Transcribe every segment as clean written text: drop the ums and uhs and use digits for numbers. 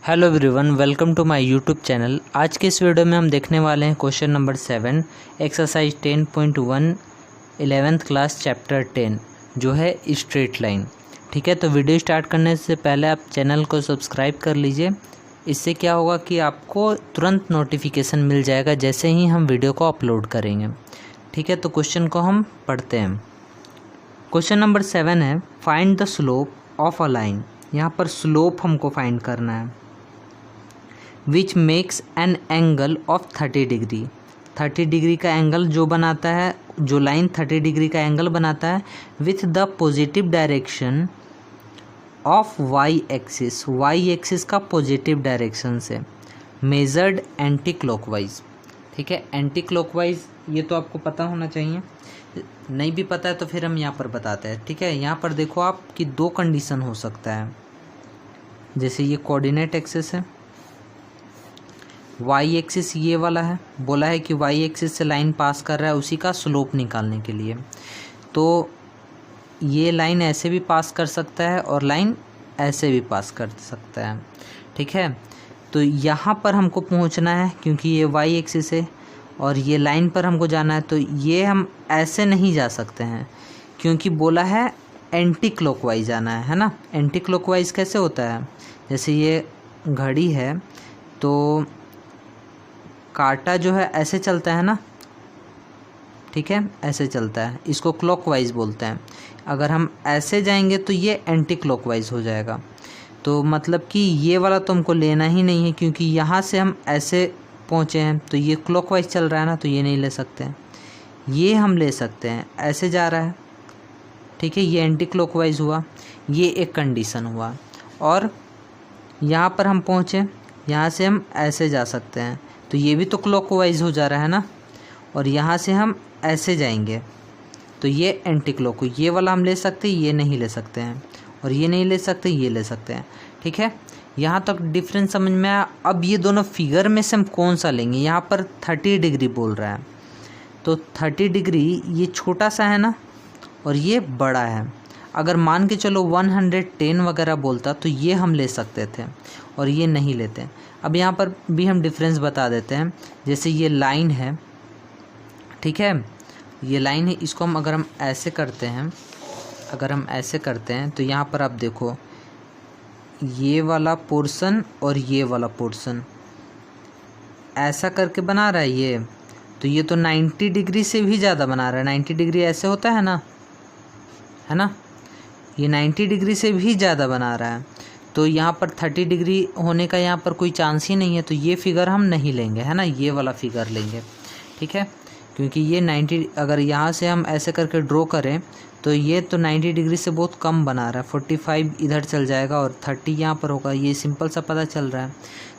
Hello everyone, welcome to my YouTube channel. आज के इस वीडियो में हम देखने वाले हैं question number 7 exercise 10.1 11th class chapter 10 जो है स्ट्रेट लाइन। ठीक है, तो वीडियो स्टार्ट करने से पहले आप चैनल को सब्सक्राइब कर लीजिए। इससे क्या होगा कि आपको तुरंत नोटिफिकेशन मिल जाएगा जैसे ही हम वीडियो को अपलोड करेंगे। ठीक है, तो क्वेश्चन को हम पढ़ते हैं। क्वेश्चन नंबर 7 है find the slope of a line. यहाँ पर स्लोप हमको फाइंड करना है। Which makes an angle of 30 degree. 30 degree का एंगल जो बनाता है, जो लाइन 30 डिग्री का एंगल बनाता है with the positive direction of y axis. Y axis का पॉजिटिव डायरेक्शन से मेजर्ड एंटी क्लॉकवाइज। ठीक है, एंटी क्लॉकवाइज ये तो आपको पता होना चाहिए, नहीं भी पता है तो फिर हम यहाँ पर बताते हैं। ठीक है, यहाँ पर देखो आप कि दो कंडीशन हो सकता है। जैसे ये कोऑर्डिनेट एक्सिस है, वाई एक्सिस ये वाला है, बोला है कि वाई एक्सिस से लाइन पास कर रहा है, उसी का स्लोप निकालने के लिए। तो ये लाइन ऐसे भी पास कर सकता है और लाइन ऐसे भी पास कर सकता है। ठीक है, तो यहाँ पर हमको पहुँचना है क्योंकि ये वाई एक्सिस है और ये लाइन पर हमको जाना है। तो ये हम ऐसे नहीं जा सकते हैं क्योंकि बोला है एंटी क्लॉकवाइज जाना है ना। एंटी क्लॉकवाइज कैसे होता है, जैसे ये घड़ी है तो कांटा जो है ऐसे चलता है ना। ठीक है, ऐसे चलता है, इसको क्लॉकवाइज बोलते हैं। अगर हम ऐसे जाएंगे तो ये एंटी क्लॉकवाइज हो जाएगा। तो मतलब कि ये वाला तो हमको लेना ही नहीं है क्योंकि यहाँ से हम ऐसे पहुँचे हैं तो ये क्लॉकवाइज चल रहा है ना, तो ये नहीं ले सकते हैं। ये हम ले सकते हैं, ऐसे जा रहा है। ठीक है, ये एंटी क्लॉकवाइज हुआ, ये एक कंडीशन हुआ। और यहाँ पर हम पहुँचे, यहाँ से हम ऐसे जा सकते हैं तो ये भी तो क्लॉकवाइज हो जा रहा है ना। और यहाँ से हम ऐसे जाएंगे तो ये एंटी क्लॉक, ये वाला हम ले सकते हैं, ये नहीं ले सकते हैं। और ये नहीं ले सकते, ये ले सकते हैं। ठीक है, यहाँ तक डिफरेंस समझ में आया। अब ये दोनों फिगर में से हम कौन सा लेंगे। यहाँ पर 30 डिग्री बोल रहा है तो 30 डिग्री ये छोटा सा है ना और ये बड़ा है। अगर मान के चलो 110 वगैरह बोलता तो ये हम ले सकते थे और ये नहीं लेते। अब यहाँ पर भी हम डिफरेंस बता देते हैं। जैसे ये लाइन है, ठीक है, ये लाइन है, इसको हम अगर हम ऐसे करते हैं, अगर हम ऐसे करते हैं तो यहाँ पर आप देखो ये वाला पोर्शन और ये वाला पोर्शन ऐसा करके बना रहा है ये। तो ये तो 90 डिग्री से भी ज़्यादा बना रहा है। 90 डिग्री ऐसे होता है ना, है ना, ये 90 डिग्री से भी ज़्यादा बना रहा है। तो यहाँ पर 30 डिग्री होने का यहाँ पर कोई चांस ही नहीं है। तो ये फिगर हम नहीं लेंगे, है ना, ये वाला फिगर लेंगे। ठीक है, क्योंकि ये 90, अगर यहाँ से हम ऐसे करके ड्रॉ करें तो ये तो 90 डिग्री से बहुत कम बना रहा है। 45 इधर चल जाएगा और 30 यहाँ पर होगा। ये सिंपल सा पता चल रहा है।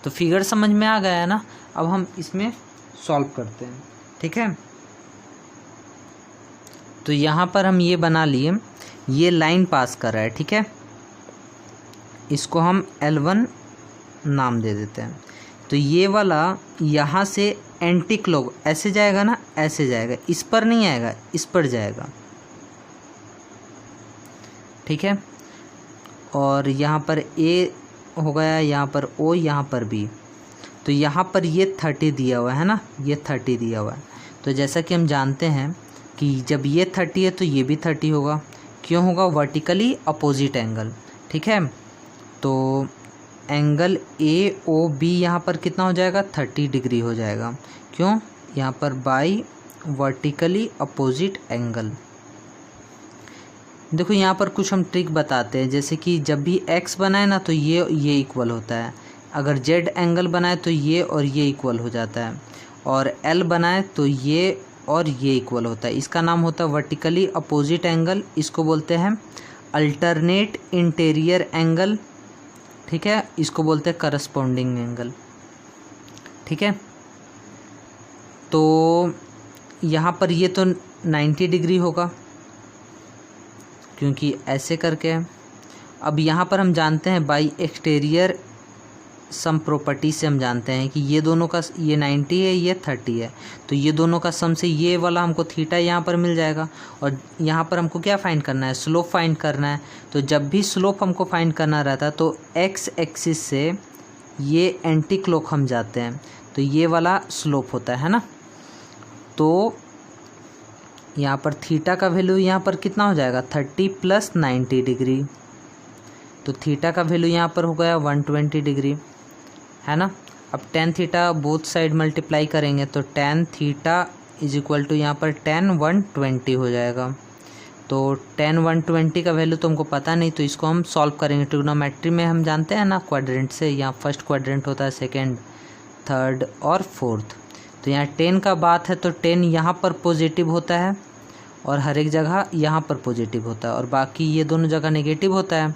तो फिगर समझ में आ गया है ना। अब हम इसमें सॉल्व करते हैं। ठीक है, तो यहाँ पर हम ये बना लिए, ये लाइन पास कर रहा है। ठीक है, इसको हम L1 नाम दे देते हैं। तो ये वाला यहाँ से एंटी क्लॉक ऐसे जाएगा ना, ऐसे जाएगा, इस पर नहीं आएगा, इस पर जाएगा। ठीक है, और यहाँ पर A हो गया, यहाँ पर O, यहाँ पर B। तो यहाँ पर ये 30 दिया हुआ है ना, ये 30 दिया हुआ है। तो जैसा कि हम जानते हैं कि जब ये 30 है तो ये भी 30 होगा। क्यों होगा, वर्टिकली अपोजिट एंगल। ठीक है, तो एंगल AOB यहाँ पर कितना हो जाएगा, 30 डिग्री हो जाएगा। क्यों, यहाँ पर बाई वर्टिकली अपोजिट एंगल। देखो यहाँ पर कुछ हम ट्रिक बताते हैं। जैसे कि जब भी X बनाए ना तो ये इक्वल होता है। अगर Z एंगल बनाए तो ये और ये इक्वल हो जाता है। और L बनाए तो ये और ये इक्वल होता है। इसका नाम होता है वर्टिकली अपोजिट एंगल। इसको बोलते हैं अल्टरनेट इंटीरियर एंगल। ठीक है, इसको बोलते हैं करस्पॉन्डिंग एंगल। ठीक है, तो यहाँ पर ये तो 90 डिग्री होगा क्योंकि ऐसे करके है। अब यहाँ पर हम जानते हैं बाई एक्सटीरियर सम प्रॉपर्टी से हम जानते हैं कि ये दोनों का, ये 90 है, ये 30 है, तो ये दोनों का सम से ये वाला हमको थीटा यहाँ पर मिल जाएगा। और यहाँ पर हमको क्या फाइंड करना है, स्लोप फाइंड करना है। तो जब भी स्लोप हमको फाइंड करना रहता है तो एक्स एक्सिस से ये एंटी क्लॉक हम जाते हैं, तो ये वाला स्लोप होता है ना। तो यहाँ पर थीटा का वैल्यू यहाँ पर कितना हो जाएगा 30 + 90 डिग्री। तो थीटा का वैल्यू यहाँ पर हो गया 120 डिग्री, है ना। अब tan theta both side multiply करेंगे तो tan theta is equal to यहाँ पर टेन 120 हो जाएगा। तो टेन 120 का वैल्यू तो हमको पता नहीं, तो इसको हम सॉल्व करेंगे। ट्रिग्नोमेट्री में हम जानते हैं ना क्वाड्रेंट से, यहाँ फर्स्ट क्वाड्रेंट होता है, सेकेंड, थर्ड और फोर्थ। तो यहाँ 10 का बात है तो 10 यहाँ पर पॉजिटिव होता है और हर एक जगह यहाँ पर पॉजिटिव होता है, और बाकी ये दोनों जगह नेगेटिव होता है।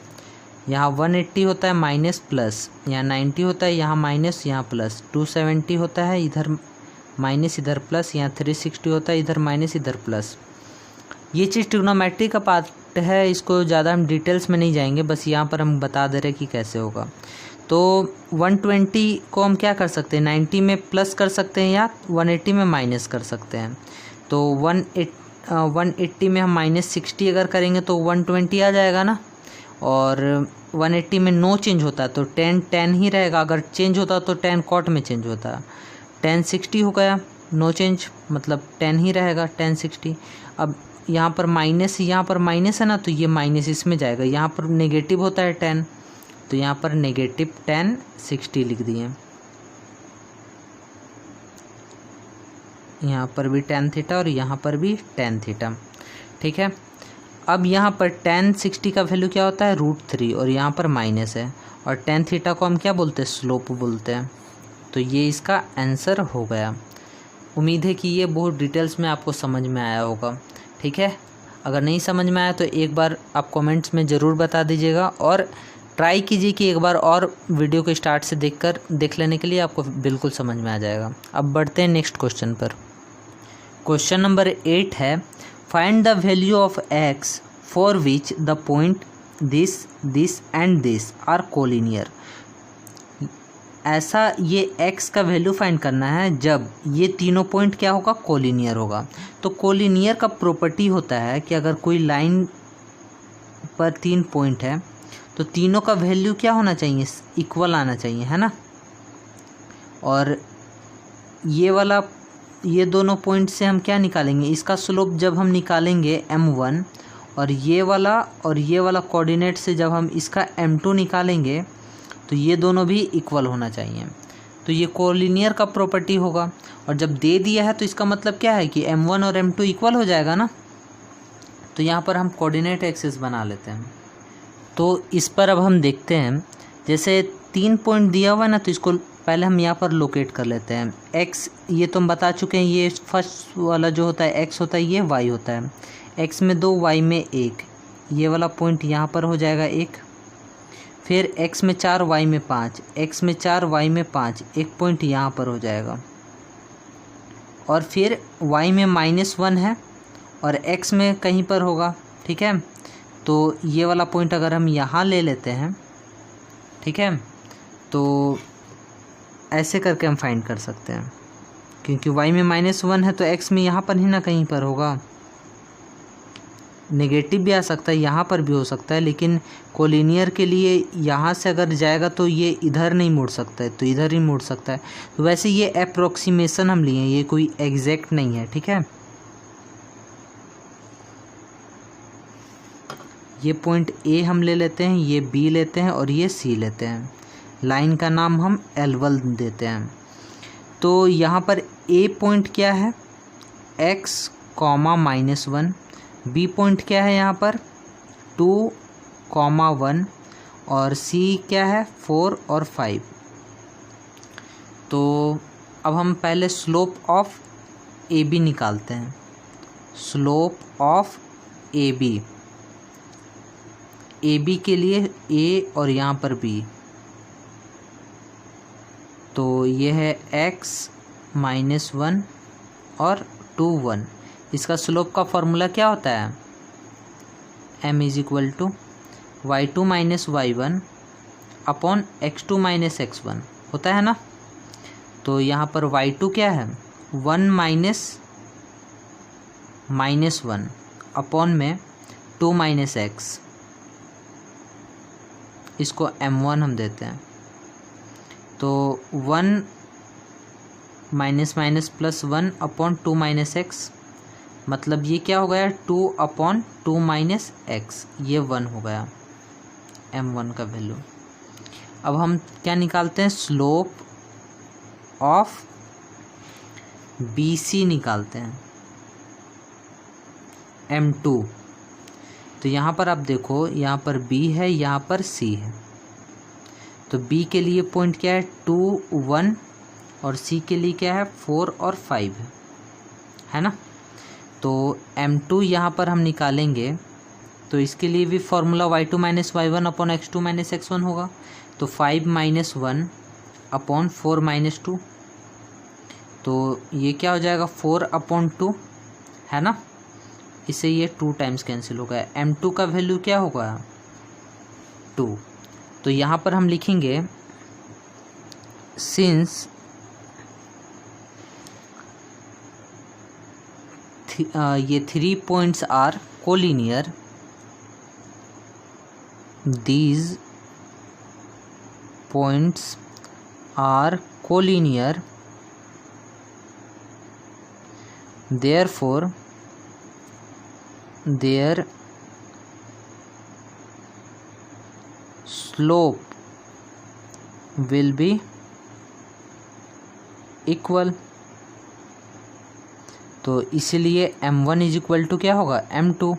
यहाँ 180 होता है माइनस प्लस, यहाँ 90 होता है, यहाँ माइनस यहाँ प्लस, 270 होता है इधर माइनस इधर प्लस, यहाँ 360 होता है इधर माइनस इधर प्लस। ये चीज़ ट्रिग्नोमेट्री का पार्ट है, इसको ज़्यादा हम डिटेल्स में नहीं जाएंगे, बस यहाँ पर हम बता दे रहे हैं कि कैसे होगा। तो 120 को हम क्या कर सकते हैं, 90 में प्लस कर सकते हैं या 180 में माइनस कर सकते हैं। तो 180 में हम -60 अगर करेंगे तो 120 आ जाएगा ना, और 180 में नो चेंज होता है तो 10 ही रहेगा, अगर चेंज होता तो 10 कॉट में चेंज होता है। 1060 हो गया, नो चेंज मतलब 10 ही रहेगा 1060। अब यहाँ पर माइनस है ना, तो ये माइनस इसमें जाएगा, यहाँ पर नेगेटिव होता है 10, तो यहाँ पर नेगेटिव 1060 लिख दिए। यहाँ पर भी tan थीटा और यहाँ पर भी tan थीटा, ठीक है। अब यहाँ पर tan60 का वैल्यू क्या होता है √3 और यहाँ पर माइनस है, और tan थीटा को हम क्या बोलते हैं स्लोप बोलते हैं। तो ये इसका आंसर हो गया। उम्मीद है कि ये बहुत डिटेल्स में आपको समझ में आया होगा, ठीक है। अगर नहीं समझ में आया तो एक बार आप कमेंट्स में ज़रूर बता दीजिएगा, और ट्राई कीजिए कि एक बार और वीडियो को स्टार्ट से देख लेने के लिए आपको बिल्कुल समझ में आ जाएगा। अब बढ़ते हैं नेक्स्ट क्वेश्चन पर। क्वेश्चन नंबर 8 है, find the value of x for which the point this and this are collinear. ऐसा ये x का वैल्यू फाइंड करना है जब ये तीनों पॉइंट क्या होगा कोलिनियर होगा। तो कोलिनियर का प्रॉपर्टी होता है कि अगर कोई लाइन पर 3 पॉइंट है तो तीनों का वैल्यू क्या होना चाहिए इक्वल आना चाहिए, है ना। और ये दोनों पॉइंट से हम क्या निकालेंगे, इसका स्लोप जब हम निकालेंगे m1, और ये वाला कोऑर्डिनेट से जब हम इसका m2 निकालेंगे तो ये दोनों भी इक्वल होना चाहिए। तो ये कोलिनियर का प्रॉपर्टी होगा, और जब दे दिया है तो इसका मतलब क्या है कि m1 और m2 इक्वल हो जाएगा ना। तो यहाँ पर हम कोऑर्डिनेट एक्सिस बना लेते हैं। तो इस पर अब हम देखते हैं, जैसे 3 पॉइंट दिया हुआ है ना, तो इसको पहले हम यहाँ पर लोकेट कर लेते हैं। x ये तो हम बता चुके हैं, ये फर्स्ट वाला जो होता है x होता है, ये y होता है। x में 2 y में 1, ये वाला पॉइंट यहाँ पर हो जाएगा 1। फिर x में 4 y में 5, x में 4 y में 5, एक पॉइंट यहाँ पर हो जाएगा। और फिर y में -1 है और x में कहीं पर होगा, ठीक है। तो ये वाला पॉइंट अगर हम यहाँ ले लेते हैं, ठीक है, तो ऐसे करके हम फाइंड कर सकते हैं, क्योंकि y में -1 है तो x में यहाँ पर ही ना कहीं पर होगा। नेगेटिव भी आ सकता है, यहाँ पर भी हो सकता है, लेकिन कोलिनियर के लिए यहाँ से अगर जाएगा तो ये इधर नहीं मुड़ सकता है, तो इधर ही मुड़ सकता है। तो वैसे ये अप्रोक्सीमेशन हम लिए हैं, ये कोई एग्जैक्ट नहीं है, ठीक है। ये पॉइंट A हम ले लेते हैं, ये B लेते हैं और ये C लेते हैं। लाइन का नाम हम L1 देते हैं। तो यहाँ पर A पॉइंट क्या है x, -1, B पॉइंट क्या है यहाँ पर 2, 1 और C क्या है 4 और 5। तो अब हम पहले स्लोप ऑफ AB निकालते हैं। स्लोप ऑफ AB के लिए A और यहाँ पर B, तो ये है x -1 और 2, 1। इसका स्लोप का फॉर्मूला क्या होता है m = y2 - y1 upon x2 - x1 होता है ना। तो यहाँ पर y2 क्या है 1 -1 अपॉन में 2 - x, इसको m1 हम देते हैं। तो 1 minus minus plus 1 upon 2 minus x, मतलब ये क्या हो गया 2 अपॉन 2 माइनस एक्स, ये 1 हो गया m1 का वैल्यू। अब हम क्या निकालते हैं, स्लोप ऑफ BC निकालते हैं m2। तो यहाँ पर आप देखो, यहाँ पर B है, यहाँ पर C है, तो B के लिए पॉइंट क्या है 2 1 और C के लिए क्या है 4 और 5 है ना। तो m2 यहाँ पर हम निकालेंगे तो इसके लिए भी formula y2 minus y1 upon x2 minus x1 होगा। तो 5 माइनस 1 अपॉन 4 माइनस 2, तो ये क्या हो जाएगा 4 अपॉन 2 है ना, इससे ये 2 टाइम्स कैंसिल हो गया। m2 का वैल्यू क्या होगा 2। तो यहाँ पर हम लिखेंगे सिंस ये 3 points are collinear, these points are collinear, therefore their slope will be equal। तो इसलिए m1 इज इक्वल टू क्या होगा m2।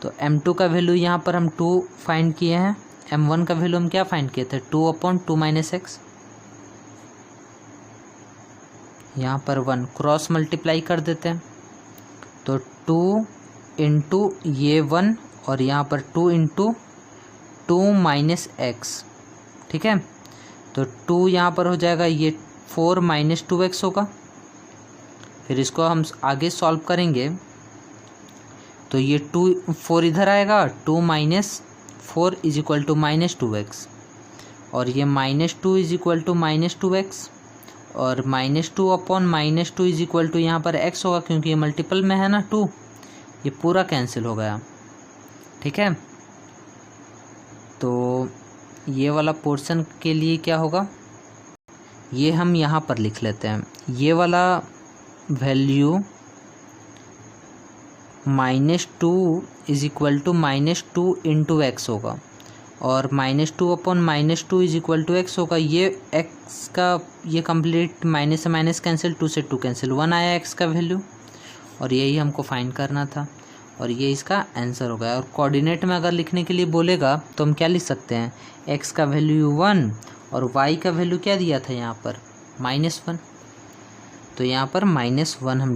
तो m2 का वैल्यू यहाँ पर हम 2 फाइंड किए हैं, m1 का वैल्यू हम क्या फाइंड किए थे 2 अपॉन 2 माइनस एक्स। यहाँ पर 1 क्रॉस मल्टीप्लाई कर देते हैं, तो 2 इंटू ये 1 और यहाँ पर 2 इंटू 2 माइनस एक्स, ठीक है। तो 2 यहाँ पर हो जाएगा ये 4 माइनस 2x होगा। फिर इसको हम आगे सॉल्व करेंगे तो ये 4 इधर आएगा, 2 minus 4 is equal to minus 2x, और ये minus 2 is equal to minus 2x, और minus 2 upon minus 2 is equal to यहाँ पर x होगा, क्योंकि ये मल्टीपल में है ना 2, ये पूरा कैंसिल हो गया, ठीक है। तो ये वाला पोर्शन के लिए क्या होगा, ये हम यहाँ पर लिख लेते हैं, ये वाला value -2 is equal to -2 into x होगा, और -2 upon -2 is equal to x होगा। ये एक्स का ये कंप्लीट माइनस से माइनस कैंसिल, 2 से 2 कैंसिल, 1 आया एक्स का वैल्यू, और यही हमको फाइंड करना था, और ये इसका आंसर हो गया। और कोऑर्डिनेट में अगर लिखने के लिए बोलेगा तो हम क्या लिख सकते हैं, एक्स का वैल्यू 1 और वाई का वैल्यू क्या दिया था यहाँ पर -1, तो यहाँ पर -1 हम